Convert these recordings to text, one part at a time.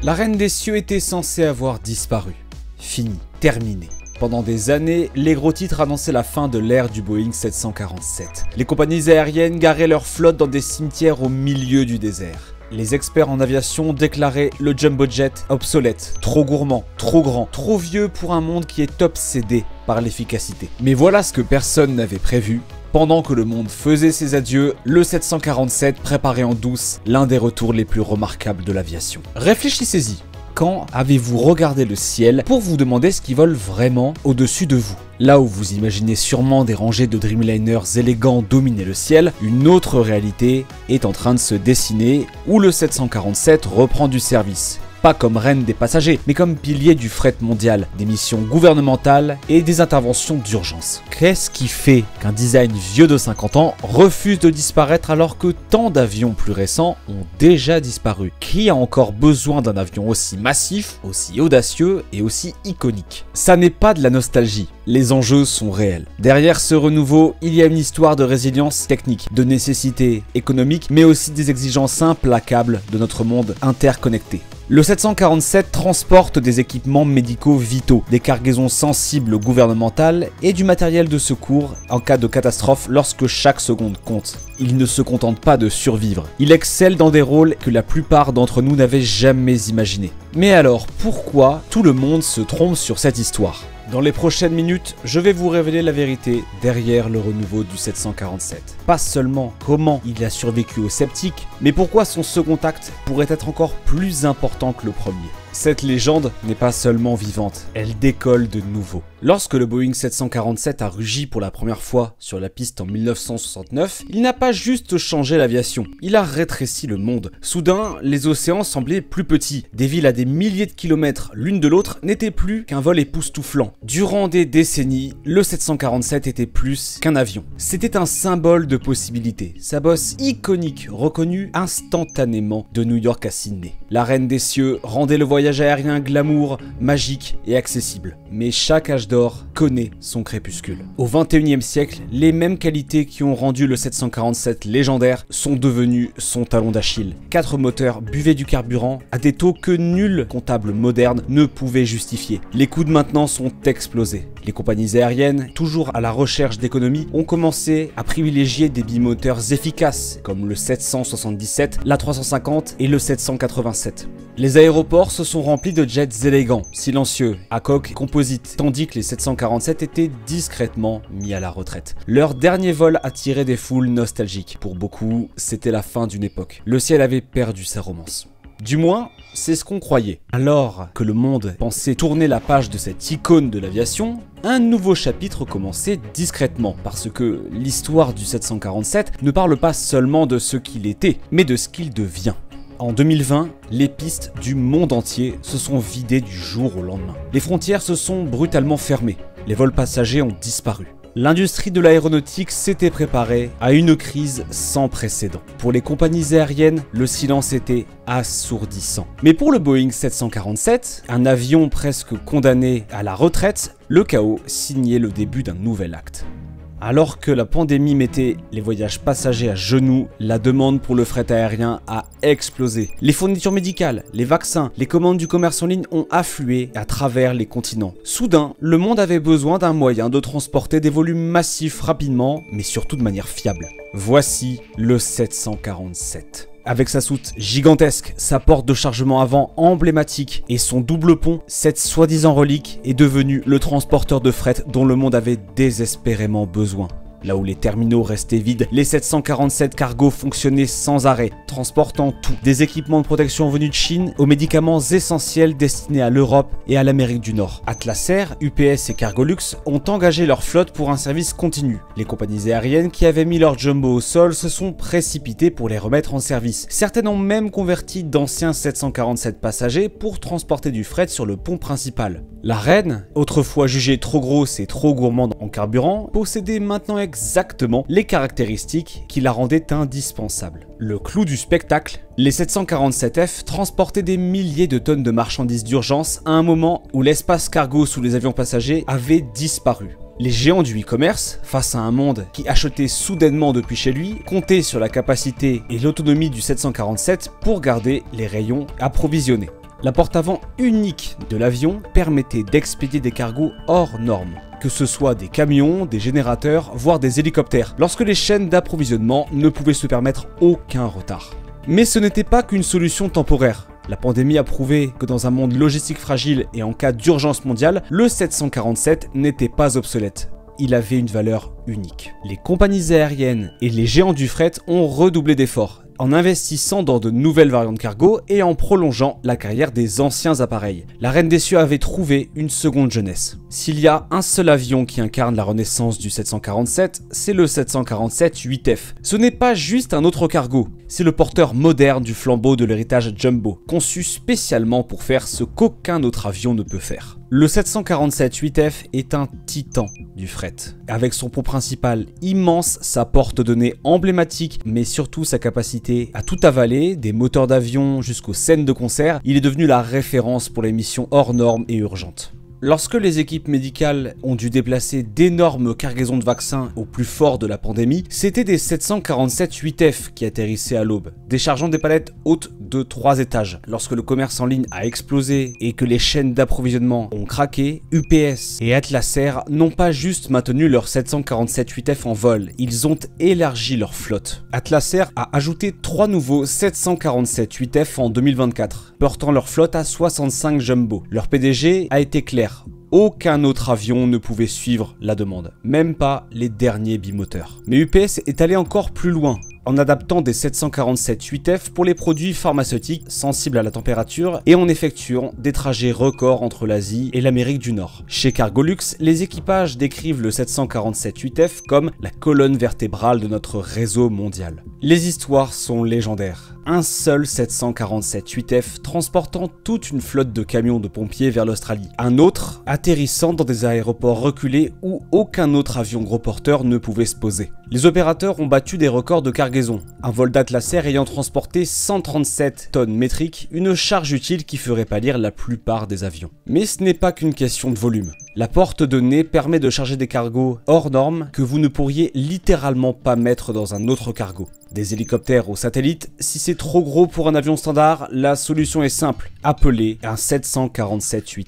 La Reine des Cieux était censée avoir disparu. Fini, terminé. Pendant des années, les gros titres annonçaient la fin de l'ère du Boeing 747. Les compagnies aériennes garaient leur flotte dans des cimetières au milieu du désert. Les experts en aviation déclaraient le jumbo jet obsolète, trop gourmand, trop grand, trop vieux pour un monde qui est obsédé par l'efficacité. Mais voilà ce que personne n'avait prévu. Pendant que le monde faisait ses adieux, le 747 préparait en douce l'un des retours les plus remarquables de l'aviation. Réfléchissez-y. Quand avez-vous regardé le ciel pour vous demander ce qui vole vraiment au-dessus de vous? Là où vous imaginez sûrement des rangées de Dreamliners élégants dominer le ciel, une autre réalité est en train de se dessiner où le 747 reprend du service. Pas comme reine des passagers, mais comme pilier du fret mondial, des missions gouvernementales et des interventions d'urgence. Qu'est-ce qui fait qu'un design vieux de 50 ans refuse de disparaître alors que tant d'avions plus récents ont déjà disparu? Qui a encore besoin d'un avion aussi massif, aussi audacieux et aussi iconique? Ça n'est pas de la nostalgie, les enjeux sont réels. Derrière ce renouveau, il y a une histoire de résilience technique, de nécessité économique, mais aussi des exigences implacables de notre monde interconnecté. Le 747 transporte des équipements médicaux vitaux, des cargaisons sensibles gouvernementales et du matériel de secours en cas de catastrophe lorsque chaque seconde compte. Il ne se contente pas de survivre, il excelle dans des rôles que la plupart d'entre nous n'avaient jamais imaginés. Mais alors, pourquoi tout le monde se trompe sur cette histoire ? Dans les prochaines minutes, je vais vous révéler la vérité derrière le renouveau du 747. Pas seulement comment il a survécu aux sceptiques, mais pourquoi son second acte pourrait être encore plus important que le premier. Cette légende n'est pas seulement vivante, elle décolle de nouveau. Lorsque le Boeing 747 a rugi pour la première fois sur la piste en 1969, il n'a pas juste changé l'aviation, il a rétréci le monde. Soudain, les océans semblaient plus petits, des villes à des milliers de kilomètres l'une de l'autre n'étaient plus qu'un vol époustouflant. Durant des décennies, le 747 était plus qu'un avion. C'était un symbole de possibilité, sa bosse iconique reconnue instantanément de New York à Sydney. La Reine des Cieux rendait le voyage aérien glamour, magique et accessible. Mais chaque âge d'or connaît son crépuscule. Au 21e siècle, les mêmes qualités qui ont rendu le 747 légendaire sont devenues son talon d'Achille. 4 moteurs buvaient du carburant à des taux que nul comptable moderne ne pouvait justifier. Les coûts de maintenance ont explosé. Les compagnies aériennes, toujours à la recherche d'économie, ont commencé à privilégier des bimoteurs efficaces comme le 777, l'A350 et le 787. Les aéroports se sont remplis de jets élégants, silencieux, à coque composite, tandis que les 747 étaient discrètement mis à la retraite. Leur dernier vol attirait des foules nostalgiques. Pour beaucoup, c'était la fin d'une époque. Le ciel avait perdu sa romance. Du moins, c'est ce qu'on croyait. Alors que le monde pensait tourner la page de cette icône de l'aviation, un nouveau chapitre commençait discrètement, parce que l'histoire du 747 ne parle pas seulement de ce qu'il était, mais de ce qu'il devient. En 2020, les pistes du monde entier se sont vidées du jour au lendemain. Les frontières se sont brutalement fermées. Les vols passagers ont disparu. L'industrie de l'aéronautique s'était préparée à une crise sans précédent. Pour les compagnies aériennes, le silence était assourdissant. Mais pour le Boeing 747, un avion presque condamné à la retraite, le chaos signait le début d'un nouvel acte. Alors que la pandémie mettait les voyages passagers à genoux, la demande pour le fret aérien a explosé. Les fournitures médicales, les vaccins, les commandes du commerce en ligne ont afflué à travers les continents. Soudain, le monde avait besoin d'un moyen de transporter des volumes massifs rapidement, mais surtout de manière fiable. Voici le 747. Avec sa soute gigantesque, sa porte de chargement avant emblématique et son double pont, cette soi-disant relique est devenue le transporteur de fret dont le monde avait désespérément besoin. Là où les terminaux restaient vides, les 747 cargos fonctionnaient sans arrêt, transportant tout, des équipements de protection venus de Chine aux médicaments essentiels destinés à l'Europe et à l'Amérique du Nord. Atlas Air, UPS et Cargolux ont engagé leur flotte pour un service continu. Les compagnies aériennes qui avaient mis leur jumbo au sol se sont précipitées pour les remettre en service. Certaines ont même converti d'anciens 747 passagers pour transporter du fret sur le pont principal. La Reine, autrefois jugée trop grosse et trop gourmande en carburant, possédait maintenant exactement les caractéristiques qui la rendaient indispensable. Le clou du spectacle, les 747F transportaient des milliers de tonnes de marchandises d'urgence à un moment où l'espace cargo sous les avions passagers avait disparu. Les géants du e-commerce, face à un monde qui achetait soudainement depuis chez lui, comptaient sur la capacité et l'autonomie du 747 pour garder les rayons approvisionnés. La porte avant unique de l'avion permettait d'expédier des cargos hors normes, que ce soit des camions, des générateurs, voire des hélicoptères, lorsque les chaînes d'approvisionnement ne pouvaient se permettre aucun retard. Mais ce n'était pas qu'une solution temporaire. La pandémie a prouvé que dans un monde logistique fragile et en cas d'urgence mondiale, le 747 n'était pas obsolète. Il avait une valeur unique. Les compagnies aériennes et les géants du fret ont redoublé d'efforts, en investissant dans de nouvelles variantes cargo et en prolongeant la carrière des anciens appareils. La Reine des Cieux avait trouvé une seconde jeunesse. S'il y a un seul avion qui incarne la renaissance du 747, c'est le 747-8F. Ce n'est pas juste un autre cargo, c'est le porteur moderne du flambeau de l'héritage Jumbo, conçu spécialement pour faire ce qu'aucun autre avion ne peut faire. Le 747-8F est un titan du fret. Avec son pont principal immense, sa porte de nez emblématique, mais surtout sa capacité à tout avaler, des moteurs d'avion jusqu'aux scènes de concert, il est devenu la référence pour les missions hors normes et urgentes. Lorsque les équipes médicales ont dû déplacer d'énormes cargaisons de vaccins au plus fort de la pandémie, c'était des 747-8F qui atterrissaient à l'aube, déchargeant des palettes hautes de 3 étages. Lorsque le commerce en ligne a explosé et que les chaînes d'approvisionnement ont craqué, UPS et Atlas Air n'ont pas juste maintenu leur 747-8F en vol, ils ont élargi leur flotte. Atlas Air a ajouté 3 nouveaux 747-8F en 2024, portant leur flotte à 65 Jumbo. Leur PDG a été clair. Aucun autre avion ne pouvait suivre la demande, même pas les derniers bimoteurs. Mais UPS est allé encore plus loin, en adaptant des 747-8F pour les produits pharmaceutiques sensibles à la température et en effectuant des trajets records entre l'Asie et l'Amérique du Nord. Chez Cargolux, les équipages décrivent le 747-8F comme la colonne vertébrale de notre réseau mondial. Les histoires sont légendaires. Un seul 747-8F transportant toute une flotte de camions de pompiers vers l'Australie. Un autre atterrissant dans des aéroports reculés où aucun autre avion gros porteur ne pouvait se poser. Les opérateurs ont battu des records de cargaison. Un vol d'Atlas Air ayant transporté 137 tonnes métriques, une charge utile qui ferait pâlir la plupart des avions. Mais ce n'est pas qu'une question de volume. La porte de nez permet de charger des cargos hors normes que vous ne pourriez littéralement pas mettre dans un autre cargo. Des hélicoptères ou satellites, si c'est trop gros pour un avion standard, la solution est simple, appelez un 747-8F.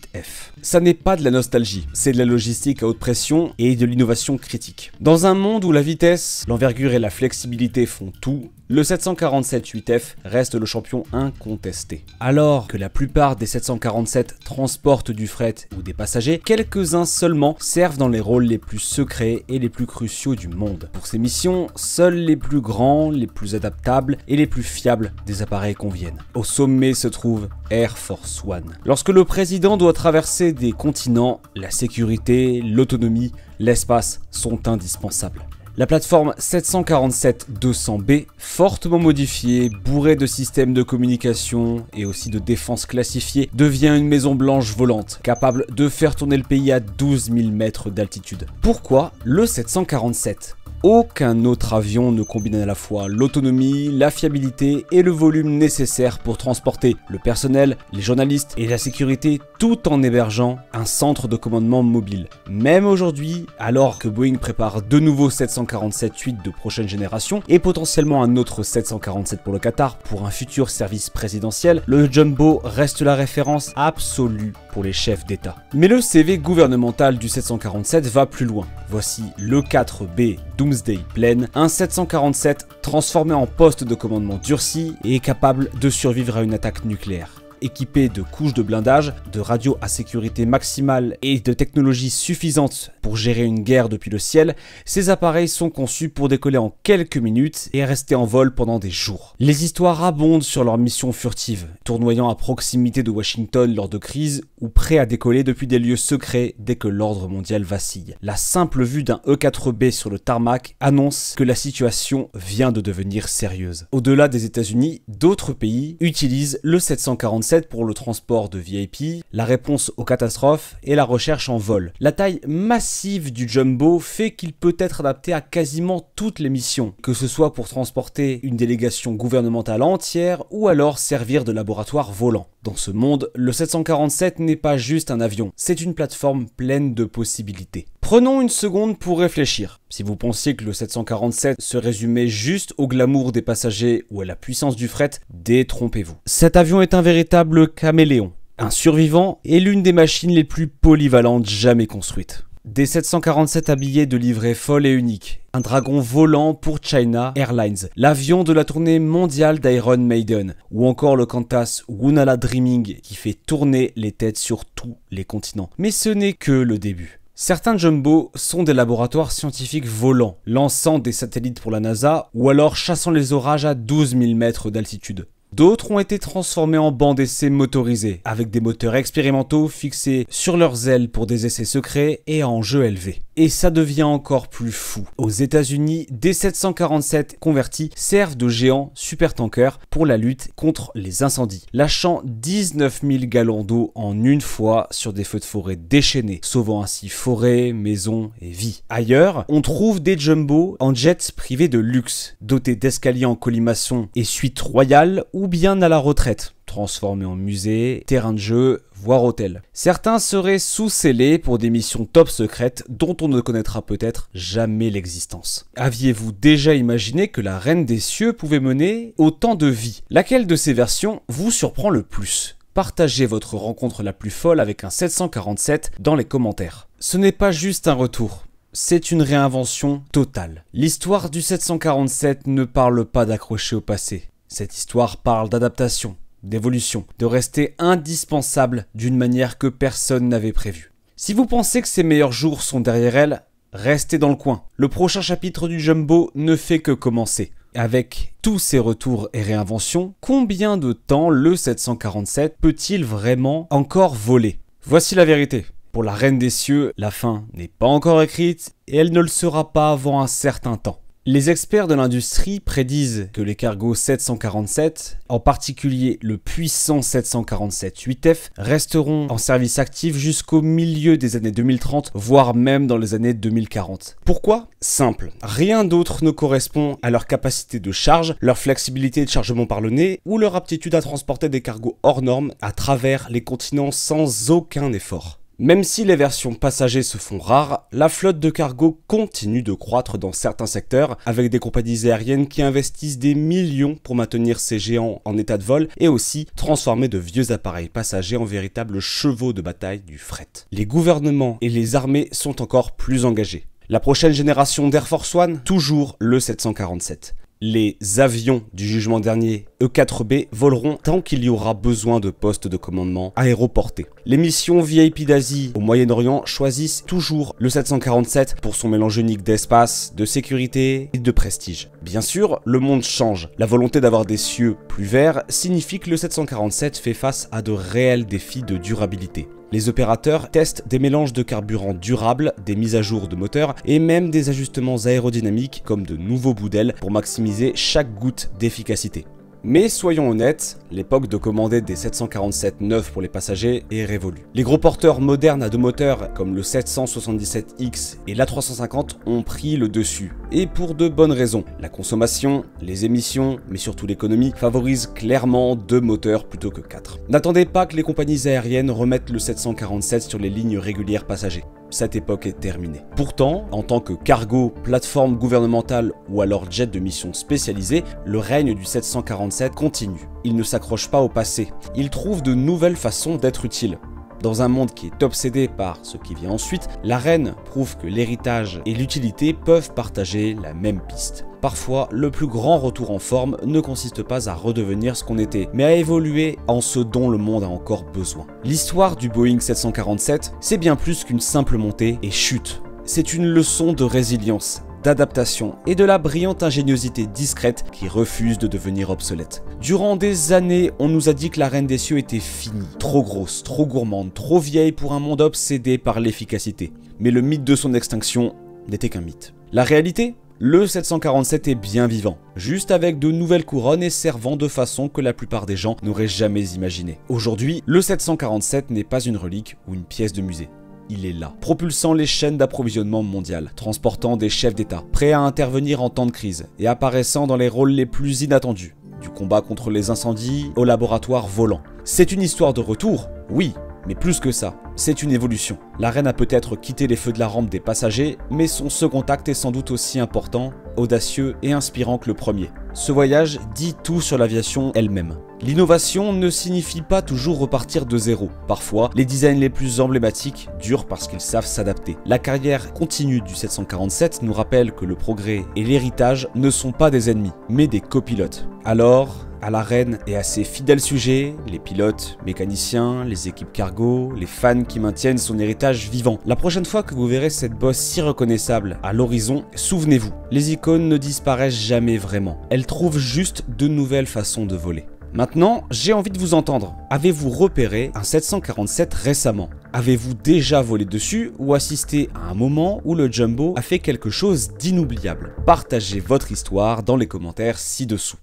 Ça n'est pas de la nostalgie, c'est de la logistique à haute pression et de l'innovation critique. Dans un monde où la vitesse, l'envergure et la flexibilité font tout, le 747-8F reste le champion incontesté. Alors que la plupart des 747 transportent du fret ou des passagers, quelques-uns seulement servent dans les rôles les plus secrets et les plus cruciaux du monde. Pour ces missions, seuls les plus grands, les plus adaptables et les plus fiables des appareils conviennent. Au sommet se trouve Air Force One. Lorsque le président doit traverser des continents, la sécurité, l'autonomie, l'espace sont indispensables. La plateforme 747-200B, fortement modifiée, bourrée de systèmes de communication et aussi de défense classifiée, devient une maison blanche volante, capable de faire tourner le pays à 12 000 mètres d'altitude. Pourquoi le 747 ? Aucun autre avion ne combine à la fois l'autonomie, la fiabilité et le volume nécessaire pour transporter le personnel, les journalistes et la sécurité tout en hébergeant un centre de commandement mobile. Même aujourd'hui, alors que Boeing prépare de nouveaux 747-8 de prochaine génération et potentiellement un autre 747 pour le Qatar pour un futur service présidentiel, le Jumbo reste la référence absolue pour les chefs d'État. Mais le CV gouvernemental du 747 va plus loin. Voici le 4B Doomsday Plane, un 747 transformé en poste de commandement durci et capable de survivre à une attaque nucléaire. Équipé de couches de blindage, de radios à sécurité maximale et de technologies suffisantes pour gérer une guerre depuis le ciel, ces appareils sont conçus pour décoller en quelques minutes et rester en vol pendant des jours. Les histoires abondent sur leurs missions furtives, tournoyant à proximité de Washington lors de crises ou prêts à décoller depuis des lieux secrets dès que l'ordre mondial vacille. La simple vue d'un E-4B sur le tarmac annonce que la situation vient de devenir sérieuse. Au-delà des États-Unis, d'autres pays utilisent le 747 pour le transport de VIP, la réponse aux catastrophes et la recherche en vol. La taille massive du Jumbo fait qu'il peut être adapté à quasiment toutes les missions, que ce soit pour transporter une délégation gouvernementale entière ou alors servir de laboratoire volant. Dans ce monde, le 747 n'est pas juste un avion, c'est une plateforme pleine de possibilités. Prenons une seconde pour réfléchir. Si vous pensiez que le 747 se résumait juste au glamour des passagers ou à la puissance du fret, détrompez-vous. Cet avion est un véritable caméléon, un survivant et l'une des machines les plus polyvalentes jamais construites. Des 747 habillés de livrées folles et uniques, un dragon volant pour China Airlines, l'avion de la tournée mondiale d'Iron Maiden, ou encore le Qantas Wunala Dreaming qui fait tourner les têtes sur tous les continents. Mais ce n'est que le début. Certains Jumbo sont des laboratoires scientifiques volants, lançant des satellites pour la NASA ou alors chassant les orages à 12 000 mètres d'altitude. D'autres ont été transformés en bancs d'essai motorisés, avec des moteurs expérimentaux fixés sur leurs ailes pour des essais secrets et à enjeux élevés. Et ça devient encore plus fou. Aux États-Unis, des 747 convertis servent de géants supertankers pour la lutte contre les incendies, lâchant 19 000 gallons d'eau en une fois sur des feux de forêt déchaînés, sauvant ainsi forêt, maisons et vies. Ailleurs, on trouve des Jumbo en jets privés de luxe, dotés d'escaliers en colimaçon et suites royales ou bien à la retraite, transformés en musée, terrain de jeu, voire hôtel. Certains seraient sous-scellés pour des missions top secrètes dont on ne connaîtra peut-être jamais l'existence. Aviez-vous déjà imaginé que la Reine des Cieux pouvait mener autant de vies? Laquelle de ces versions vous surprend le plus? Partagez votre rencontre la plus folle avec un 747 dans les commentaires. Ce n'est pas juste un retour. C'est une réinvention totale. L'histoire du 747 ne parle pas d'accrocher au passé. Cette histoire parle d'adaptation, d'évolution, de rester indispensable d'une manière que personne n'avait prévue. Si vous pensez que ses meilleurs jours sont derrière elle, restez dans le coin. Le prochain chapitre du Jumbo ne fait que commencer. Avec tous ces retours et réinventions, combien de temps le 747 peut-il vraiment encore voler? Voici la vérité. Pour la Reine des Cieux, la fin n'est pas encore écrite et elle ne le sera pas avant un certain temps. Les experts de l'industrie prédisent que les cargos 747, en particulier le puissant 747 8F, resteront en service actif jusqu'au milieu des années 2030, voire même dans les années 2040. Pourquoi? Simple. Rien d'autre ne correspond à leur capacité de charge, leur flexibilité de chargement par le nez ou leur aptitude à transporter des cargos hors normes à travers les continents sans aucun effort. Même si les versions passagers se font rares, la flotte de cargo continue de croître dans certains secteurs, avec des compagnies aériennes qui investissent des millions pour maintenir ces géants en état de vol et aussi transformer de vieux appareils passagers en véritables chevaux de bataille du fret. Les gouvernements et les armées sont encore plus engagés. La prochaine génération d'Air Force One, toujours le 747. Les avions du jugement dernier E4B voleront tant qu'il y aura besoin de postes de commandement aéroportés. Les missions VIP d'Asie au Moyen-Orient choisissent toujours le 747 pour son mélange unique d'espace, de sécurité et de prestige. Bien sûr, le monde change. La volonté d'avoir des cieux plus verts signifie que le 747 fait face à de réels défis de durabilité. Les opérateurs testent des mélanges de carburant durables, des mises à jour de moteurs et même des ajustements aérodynamiques comme de nouveaux bouts d'ailes pour maximiser chaque goutte d'efficacité. Mais soyons honnêtes, l'époque de commander des 747 neufs pour les passagers est révolue. Les gros porteurs modernes à deux moteurs comme le 777X et l'A350 ont pris le dessus. Et pour de bonnes raisons. La consommation, les émissions, mais surtout l'économie favorisent clairement deux moteurs plutôt que quatre. N'attendez pas que les compagnies aériennes remettent le 747 sur les lignes régulières passagers. Cette époque est terminée. Pourtant, en tant que cargo, plateforme gouvernementale ou alors jet de mission spécialisé, le règne du 747 continue. Il ne s'accroche pas au passé, il trouve de nouvelles façons d'être utile. Dans un monde qui est obsédé par ce qui vient ensuite, la reine prouve que l'héritage et l'utilité peuvent partager la même piste. Parfois, le plus grand retour en forme ne consiste pas à redevenir ce qu'on était, mais à évoluer en ce dont le monde a encore besoin. L'histoire du Boeing 747, c'est bien plus qu'une simple montée et chute. C'est une leçon de résilience, d'adaptation et de la brillante ingéniosité discrète qui refuse de devenir obsolète. Durant des années, on nous a dit que la Reine des Cieux était finie, trop grosse, trop gourmande, trop vieille pour un monde obsédé par l'efficacité. Mais le mythe de son extinction n'était qu'un mythe. La réalité ? Le 747 est bien vivant, juste avec de nouvelles couronnes et servant de façon que la plupart des gens n'auraient jamais imaginé. Aujourd'hui, le 747 n'est pas une relique ou une pièce de musée. Il est là, propulsant les chaînes d'approvisionnement mondiales, transportant des chefs d'État, prêts à intervenir en temps de crise et apparaissant dans les rôles les plus inattendus, du combat contre les incendies au laboratoire volant. C'est une histoire de retour, oui, Mais plus que ça, c'est une évolution. La Reine a peut-être quitté les feux de la rampe des passagers, mais son second acte est sans doute aussi important, audacieux et inspirant que le premier. Ce voyage dit tout sur l'aviation elle-même. L'innovation ne signifie pas toujours repartir de zéro. Parfois, les designs les plus emblématiques durent parce qu'ils savent s'adapter. La carrière continue du 747 nous rappelle que le progrès et l'héritage ne sont pas des ennemis, mais des copilotes. Alors, à la Reine et à ses fidèles sujets, les pilotes, mécaniciens, les équipes cargo, les fans qui maintiennent son héritage vivant. La prochaine fois que vous verrez cette bosse si reconnaissable à l'horizon, souvenez-vous, les icônes ne disparaissent jamais vraiment. Elles trouvent juste de nouvelles façons de voler. Maintenant, j'ai envie de vous entendre. Avez-vous repéré un 747 récemment? Avez-vous déjà volé dessus ou assisté à un moment où le Jumbo a fait quelque chose d'inoubliable? Partagez votre histoire dans les commentaires ci-dessous.